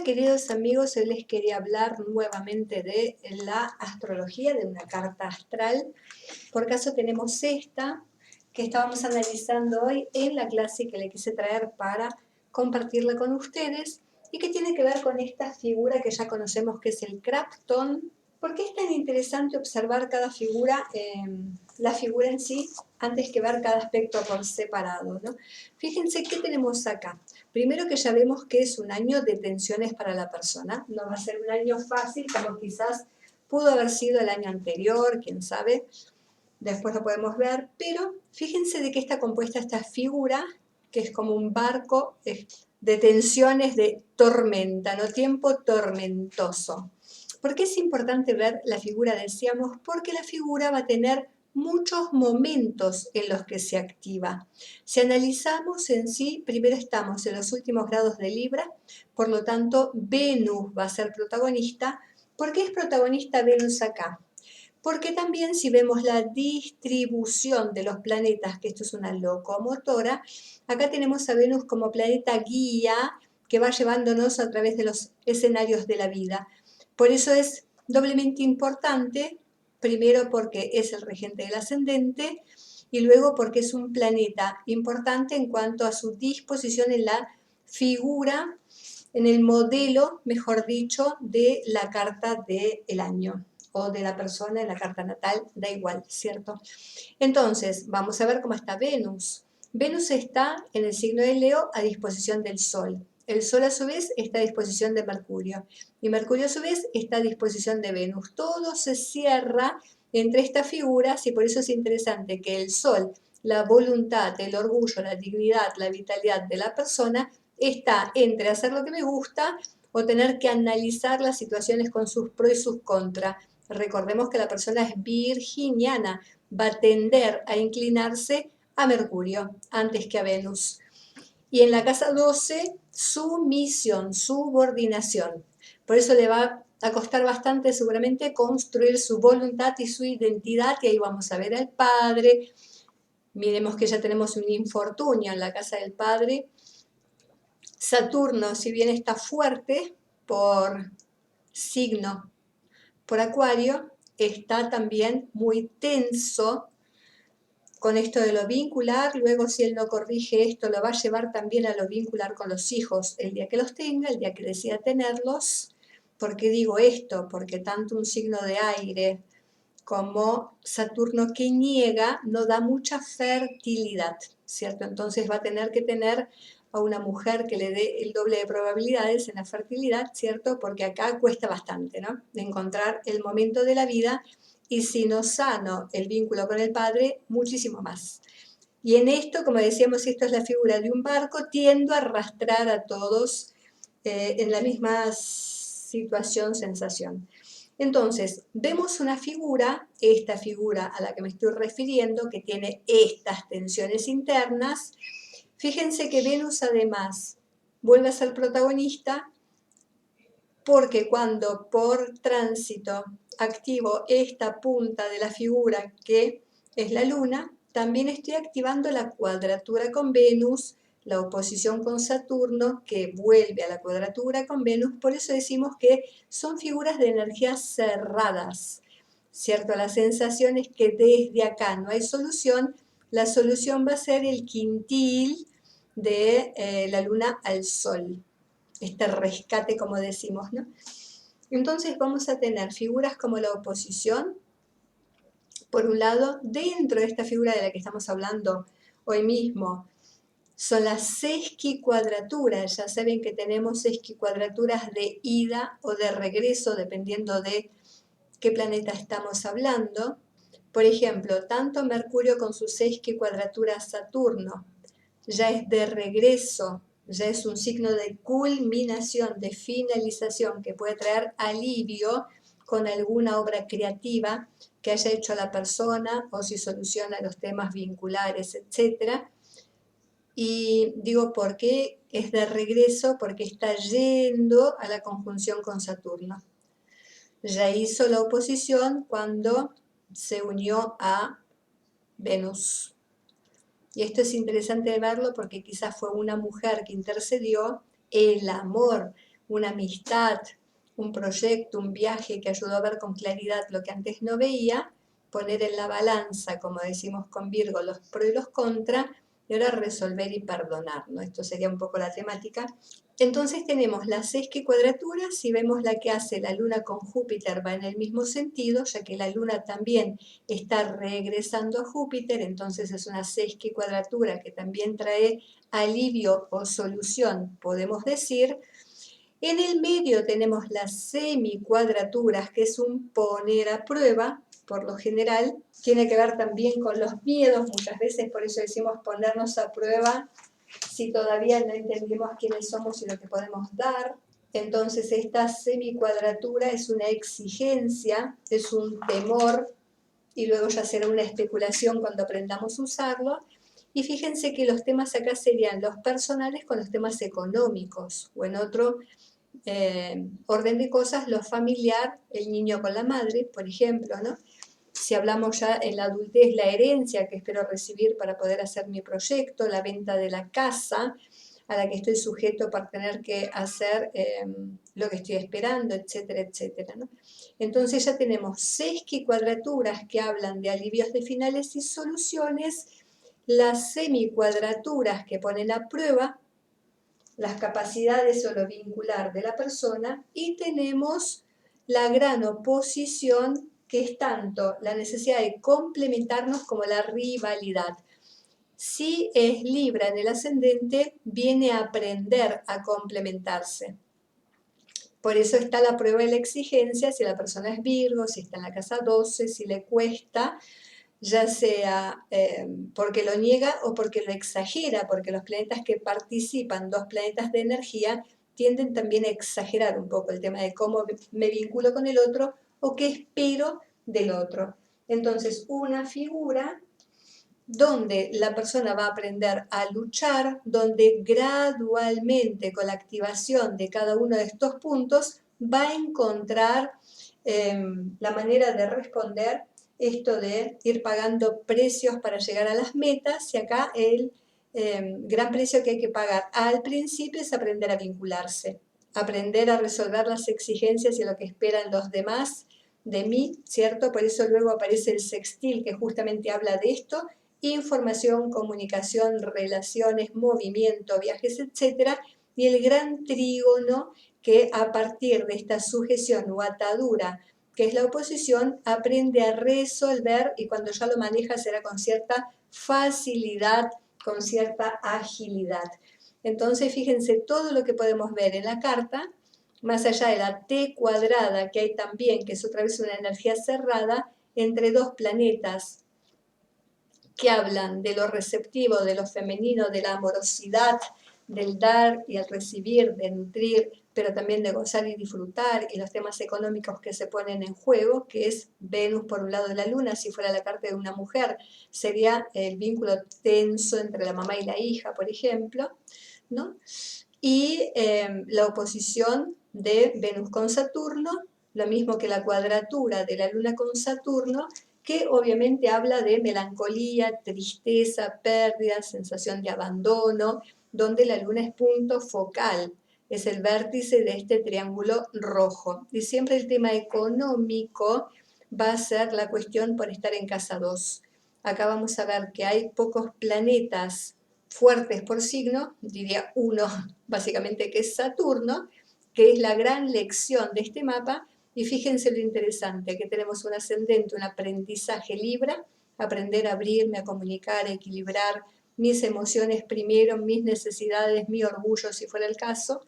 Hola queridos amigos, hoy les quería hablar nuevamente de la astrología, de una carta astral. Por caso tenemos esta que estábamos analizando hoy en la clase que le quise traer para compartirla con ustedes y que tiene que ver con esta figura que ya conocemos que es el Krapton. ¿Por qué es tan interesante observar cada figura, la figura en sí, antes que ver cada aspecto por separado, ¿no? Fíjense qué tenemos acá. Primero que ya vemos que es un año de tensiones para la persona. No va a ser un año fácil como quizás pudo haber sido el año anterior, quién sabe. Después lo podemos ver, pero fíjense de qué está compuesta esta figura, que es como un barco de tensiones de tormenta, ¿no? Tiempo tormentoso. ¿Por qué es importante ver la figura? Decíamos, porque la figura va a tener muchos momentos en los que se activa. Si analizamos en sí, primero estamos en los últimos grados de Libra, por lo tanto Venus va a ser protagonista. ¿Por qué es protagonista Venus acá? Porque también si vemos la distribución de los planetas, que esto es una locomotora, acá tenemos a Venus como planeta guía que va llevándonos a través de los escenarios de la vida. Por eso es doblemente importante, primero porque es el regente del ascendente y luego porque es un planeta importante en cuanto a su disposición en la figura, en el modelo, mejor dicho, de la carta del año o de la persona en la carta natal, da igual, ¿cierto? Entonces, vamos a ver cómo está Venus. Venus está en el signo de Leo a disposición del Sol. El Sol a su vez está a disposición de Mercurio y Mercurio a su vez está a disposición de Venus. Todo se cierra entre estas figuras y por eso es interesante que el Sol, la voluntad, el orgullo, la dignidad, la vitalidad de la persona está entre hacer lo que me gusta o tener que analizar las situaciones con sus pros y sus contras. Recordemos que la persona es virginiana, va a tender a inclinarse a Mercurio antes que a Venus. Y en la casa 12, sumisión, subordinación. Por eso le va a costar bastante seguramente construir su voluntad y su identidad, y ahí vamos a ver al padre. Miremos que ya tenemos un infortunio en la casa del padre. Saturno, si bien está fuerte por signo, por Acuario, está también muy tenso con esto de lo vincular. Luego, si él no corrige esto, lo va a llevar también a lo vincular con los hijos el día que los tenga, el día que decida tenerlos. ¿Por qué digo esto? Porque tanto un signo de aire como Saturno que niega no da mucha fertilidad, ¿cierto? Entonces va a tener que tener a una mujer que le dé el doble de probabilidades en la fertilidad, ¿cierto? Porque acá cuesta bastante, ¿no? De encontrar el momento de la vida, y si no sano el vínculo con el padre, muchísimo más. Y en esto, como decíamos, si esto es la figura de un barco, tiendo a arrastrar a todos en la misma situación, sensación. Entonces, vemos una figura, esta figura a la que me estoy refiriendo, que tiene estas tensiones internas. Fíjense que Venus además vuelve a ser protagonista porque cuando por tránsito activo esta punta de la figura que es la luna, también estoy activando la cuadratura con Venus, la oposición con Saturno, que vuelve a la cuadratura con Venus. Por eso decimos que son figuras de energías cerradas, ¿cierto? La sensación es que desde acá no hay solución. La solución va a ser el quintil de la luna al sol, este rescate, como decimos, ¿no? Entonces vamos a tener figuras como la oposición, por un lado. Dentro de esta figura de la que estamos hablando hoy mismo, son las sesquicuadraturas. Ya saben que tenemos sesquicuadraturas de ida o de regreso, dependiendo de qué planeta estamos hablando. Por ejemplo, tanto Mercurio con su sesquicuadratura Saturno ya es de regreso, ya es un signo de culminación, de finalización, que puede traer alivio con alguna obra creativa que haya hecho la persona o si soluciona los temas vinculares, etc. Y digo, ¿por qué es de regreso? Porque está yendo a la conjunción con Saturno. Ya hizo la oposición cuando se unió a Venus. Y esto es interesante verlo porque quizás fue una mujer que intercedió, el amor una amistad, un proyecto, un viaje que ayudó a ver con claridad lo que antes no veía, poner en la balanza, como decimos con Virgo, los pros y los contras, y ahora resolver y perdonar, ¿no? Esto sería un poco la temática. Entonces tenemos la sesquicuadratura, si vemos la que hace la Luna con Júpiter va en el mismo sentido, ya que la Luna también está regresando a Júpiter, entonces es una sesquicuadratura que también trae alivio o solución, podemos decir. En el medio tenemos las semicuadraturas, que es un poner a prueba, por lo general, tiene que ver también con los miedos, muchas veces por eso decimos ponernos a prueba si todavía no entendemos quiénes somos y lo que podemos dar. Entonces esta semicuadratura es una exigencia, es un temor, y luego ya será una especulación cuando aprendamos a usarlo. Y fíjense que los temas acá serían los personales con los temas económicos, o en otro orden de cosas, lo familiar, el niño con la madre, por ejemplo, ¿no? Si hablamos ya en la adultez, la herencia que espero recibir para poder hacer mi proyecto, la venta de la casa a la que estoy sujeto para tener que hacer lo que estoy esperando, etcétera, etcétera, ¿no? Entonces ya tenemos sesquicuadraturas que hablan de alivios de finales y soluciones, las semicuadraturas que ponen a prueba las capacidades o lo vincular de la persona, y tenemos la gran oposición, que es tanto la necesidad de complementarnos como la rivalidad. Si es Libra en el ascendente, viene a aprender a complementarse. Por eso está la prueba de la exigencia, si la persona es Virgo, si está en la casa 12, si le cuesta, ya sea porque lo niega o porque lo exagera, porque los planetas que participan, dos planetas de energía, tienden también a exagerar un poco el tema de cómo me vinculo con el otro o qué espero del otro. Entonces, una figura donde la persona va a aprender a luchar, donde gradualmente con la activación de cada uno de estos puntos va a encontrar la manera de responder esto de ir pagando precios para llegar a las metas, y acá el gran precio que hay que pagar al principio es aprender a vincularse, aprender a resolver las exigencias y lo que esperan los demás de mí, ¿cierto? Por eso luego aparece el sextil, que justamente habla de esto: información, comunicación, relaciones, movimiento, viajes, etcétera, y el gran trígono, que a partir de esta sujeción o atadura, que es la oposición, aprende a resolver, y cuando ya lo maneja será con cierta facilidad, con cierta agilidad. Entonces, fíjense todo lo que podemos ver en la carta, más allá de la T cuadrada que hay también, que es otra vez una energía cerrada, entre dos planetas que hablan de lo receptivo, de lo femenino, de la amorosidad, del dar y el recibir, de nutrir, pero también de gozar y disfrutar, y los temas económicos que se ponen en juego, que es Venus por un lado de la Luna. Si fuera la carta de una mujer, sería el vínculo tenso entre la mamá y la hija, por ejemplo, ¿no? Y la oposición de Venus con Saturno, lo mismo que la cuadratura de la Luna con Saturno, que obviamente habla de melancolía, tristeza, pérdida, sensación de abandono, donde la Luna es punto focal, es el vértice de este triángulo rojo. Y siempre el tema económico va a ser la cuestión por estar en casa 2. Acá vamos a ver que hay pocos planetas fuertes por signo, diría uno básicamente, que es Saturno, que es la gran lección de este mapa. Y fíjense lo interesante, que tenemos un ascendente, un aprendizaje Libra, aprender a abrirme, a comunicar, a equilibrar mis emociones primero, mis necesidades, mi orgullo, si fuera el caso.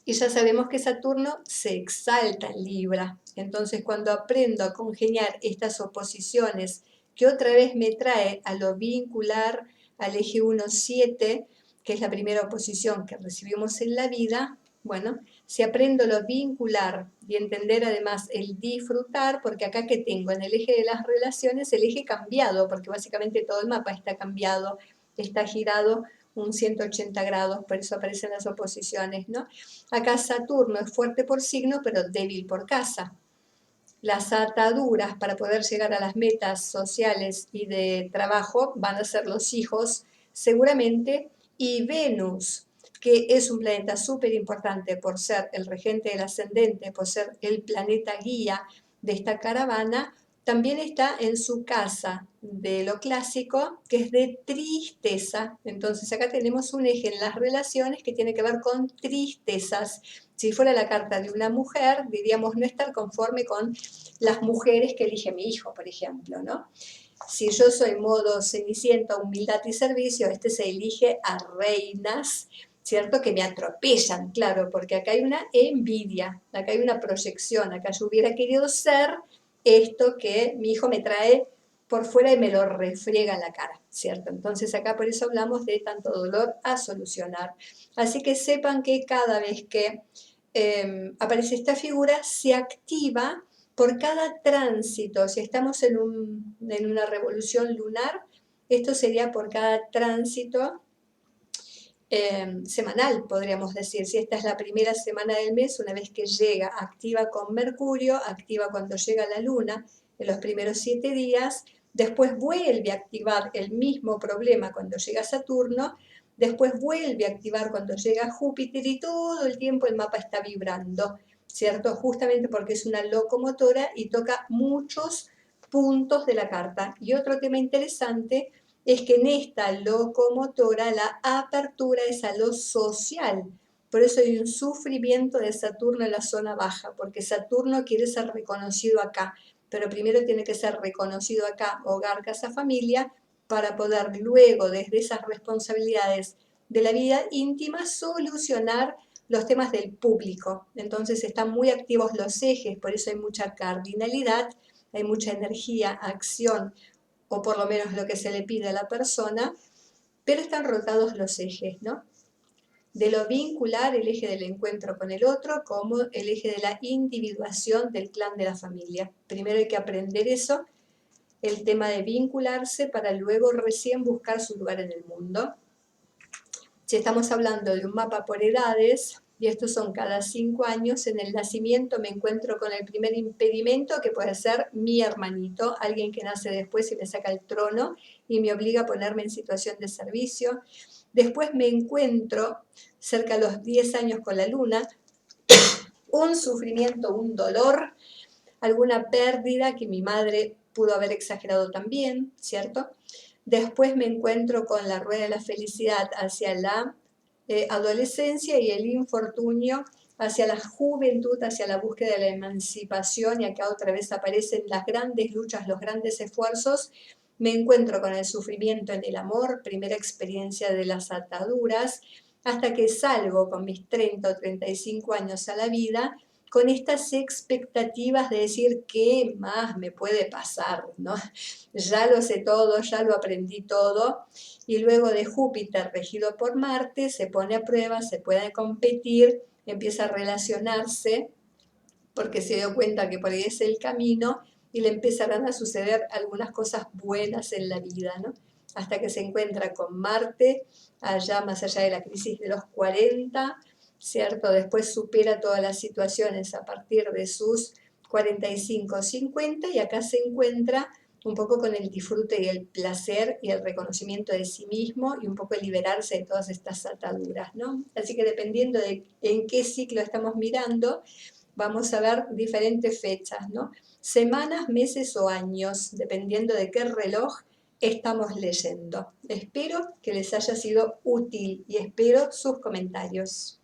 Y ya sabemos que Saturno se exalta en Libra. Entonces, cuando aprendo a congeniar estas oposiciones, que otra vez me trae a lo vincular, al eje 1-7, que es la primera oposición que recibimos en la vida, bueno, si aprendo lo vincular y entender además el disfrutar, porque acá que tengo en el eje de las relaciones, el eje cambiado, porque básicamente todo el mapa está cambiado, está girado un 180 grados, por eso aparecen las oposiciones, ¿no? Acá Saturno es fuerte por signo, pero débil por casa. Las ataduras para poder llegar a las metas sociales y de trabajo van a ser los hijos, seguramente, y Venus que es un planeta súper importante por ser el regente del ascendente, por ser el planeta guía de esta caravana, también está en su casa de lo clásico, que es de tristeza. Entonces acá tenemos un eje en las relaciones que tiene que ver con tristezas. Si fuera la carta de una mujer, diríamos no estar conforme con las mujeres que elige mi hijo, por ejemplo, ¿no? Si yo soy modo cenicienta, humildad y servicio, este se elige a reinas, ¿cierto? Que me atropellan, claro, porque acá hay una envidia, acá hay una proyección, acá yo hubiera querido ser esto que mi hijo me trae por fuera y me lo refriega en la cara, ¿cierto? Entonces acá por eso hablamos de tanto dolor a solucionar. Así que sepan que cada vez que aparece esta figura, se activa por cada tránsito. Si estamos en una revolución lunar, esto sería por cada tránsito semanal, podríamos decir. Si esta es la primera semana del mes, una vez que llega, activa con Mercurio, activa cuando llega la Luna, en los primeros 7 días, después vuelve a activar el mismo problema cuando llega Saturno, después vuelve a activar cuando llega Júpiter y todo el tiempo el mapa está vibrando, ¿cierto? Justamente porque es una locomotora y toca muchos puntos de la carta. Y otro tema interesante es que en esta locomotora la apertura es a lo social. Por eso hay un sufrimiento de Saturno en la zona baja, porque Saturno quiere ser reconocido acá, pero primero tiene que ser reconocido acá, hogar, casa, familia, para poder luego, desde esas responsabilidades de la vida íntima, solucionar los temas del público. Entonces están muy activos los ejes, por eso hay mucha cardinalidad, hay mucha energía, acción, o por lo menos lo que se le pide a la persona, pero están rotados los ejes, ¿no? De lo vincular, el eje del encuentro con el otro, como el eje de la individuación del clan de la familia. Primero hay que aprender eso, el tema de vincularse, para luego recién buscar su lugar en el mundo. Si estamos hablando de un mapa por edades, y estos son cada 5 años, en el nacimiento me encuentro con el primer impedimento, que puede ser mi hermanito, alguien que nace después y me saca el trono y me obliga a ponerme en situación de servicio. Después me encuentro cerca de los 10 años con la luna, un sufrimiento, un dolor, alguna pérdida que mi madre pudo haber exagerado también, ¿cierto? Después me encuentro con la rueda de la felicidad hacia la adolescencia y el infortunio hacia la juventud, hacia la búsqueda de la emancipación, y acá otra vez aparecen las grandes luchas, los grandes esfuerzos. Me encuentro con el sufrimiento en el amor, primera experiencia de las ataduras, hasta que salgo con mis 30 o 35 años a la vida, con estas expectativas de decir qué más me puede pasar, ¿no? Ya lo sé todo, ya lo aprendí todo, y luego de Júpiter regido por Marte se pone a prueba, se puede competir, empieza a relacionarse, porque se dio cuenta que por ahí es el camino y le empezarán a suceder algunas cosas buenas en la vida, ¿no? Hasta que se encuentra con Marte, allá más allá de la crisis de los 40, ¿cierto? Después supera todas las situaciones a partir de sus 45 o 50, y acá se encuentra un poco con el disfrute y el placer y el reconocimiento de sí mismo, y un poco el liberarse de todas estas ataduras, ¿no? Así que dependiendo de en qué ciclo estamos mirando, vamos a ver diferentes fechas, ¿no? Semanas, meses o años, dependiendo de qué reloj estamos leyendo. Espero que les haya sido útil y espero sus comentarios.